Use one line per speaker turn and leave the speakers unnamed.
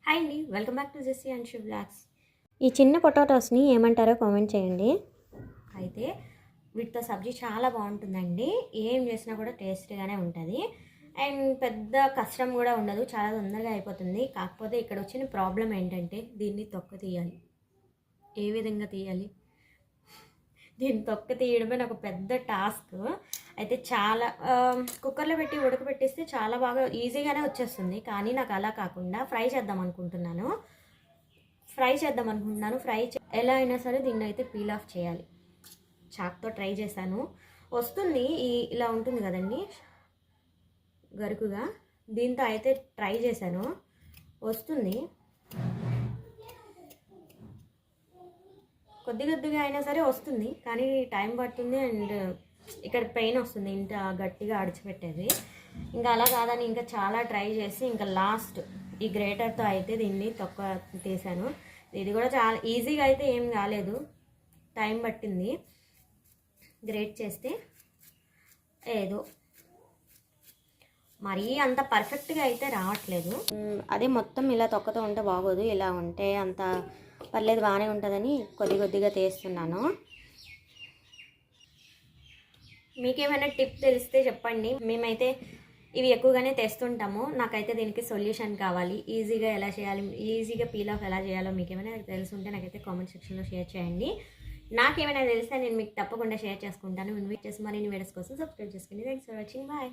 Hi అండి, welcome back to Jessie and shoe blogs.
ఈ చిన్న పొటాటోస్ని ఏమంటారో కామెంట్ చేయండి.
అయితే వీటితో సబ్జీ చాలా బాగుంటుందండి. ఏం చేసినా కూడా టేస్టీగానే ఉంటుంది అండ్ పెద్ద కష్టం కూడా ఉండదు, చాలా తొందరగా అయిపోతుంది. కాకపోతే ఇక్కడ వచ్చిన ప్రాబ్లం ఏంటంటే దీన్ని తొక్క తీయాలి. ఏ విధంగా తీయాలి? దీన్ని తొక్క తీయడమే నాకు పెద్ద టాస్క్. అయితే చాలా కుక్కర్లో పెట్టి ఉడకబెట్టేస్తే చాలా బాగా ఈజీగానే వచ్చేస్తుంది. కానీ నాకు అలా కాకుండా ఫ్రై చేద్దాం అనుకుంటున్నాను. ఎలా అయినా సరే దీన్ని అయితే పీల్ ఆఫ్ చేయాలి. చాక్తో ట్రై చేశాను, వస్తుంది. ఇలా ఉంటుంది కదండి గరుకుగా. దీంతో అయితే ట్రై చేశాను, వస్తుంది. కొద్దిగా అయినా సరే వస్తుంది, కానీ టైం పడుతుంది అండ్ ఇక్కడ పెయిన్ వస్తుంది ఇంత గట్టిగా అడిచిపెట్టేది. ఇంకా అలా కాదని ఇంకా చాలా ట్రై చేసి ఇంకా లాస్ట్ ఈ గ్రేటర్తో అయితే దీన్ని తొక్క తీసాను. ఇది కూడా చాలా ఈజీగా అయితే ఏం కాలేదు, టైం పట్టింది గ్రేట్ చేస్తే. ఏదో మరీ అంత పర్ఫెక్ట్గా అయితే రావట్లేదు.
అదే మొత్తం ఇలా తొక్కతో ఉంటే బాగోదు, ఇలా ఉంటే అంత పర్లేదు, బాగానే ఉంటుందని కొద్దిగా తీస్తున్నాను.
మీకేమైనా టిప్ తెలిస్తే చెప్పండి. మేమైతే ఇవి ఎక్కువగానే తెస్తుంటాము. నాకైతే దీనికి సొల్యూషన్ కావాలి. ఈజీగా ఎలా చేయాలి, ఈజీగా పీల్ ఆఫ్ ఎలా చేయాలో మీకేమైనా తెలుసుంటే నాకైతే కామెంట్ సెక్షన్లో షేర్ చేయండి. నాకేమైనా తెలిస్తే నేను మీకు తప్పకుండా షేర్ చేసుకుంటాను. ఇన్వైట్ చేసి మరిన్ని వీడియోస్ కోసం సబ్స్క్రైబ్ చేసుకోండి. Thanks for watching. బాయ్.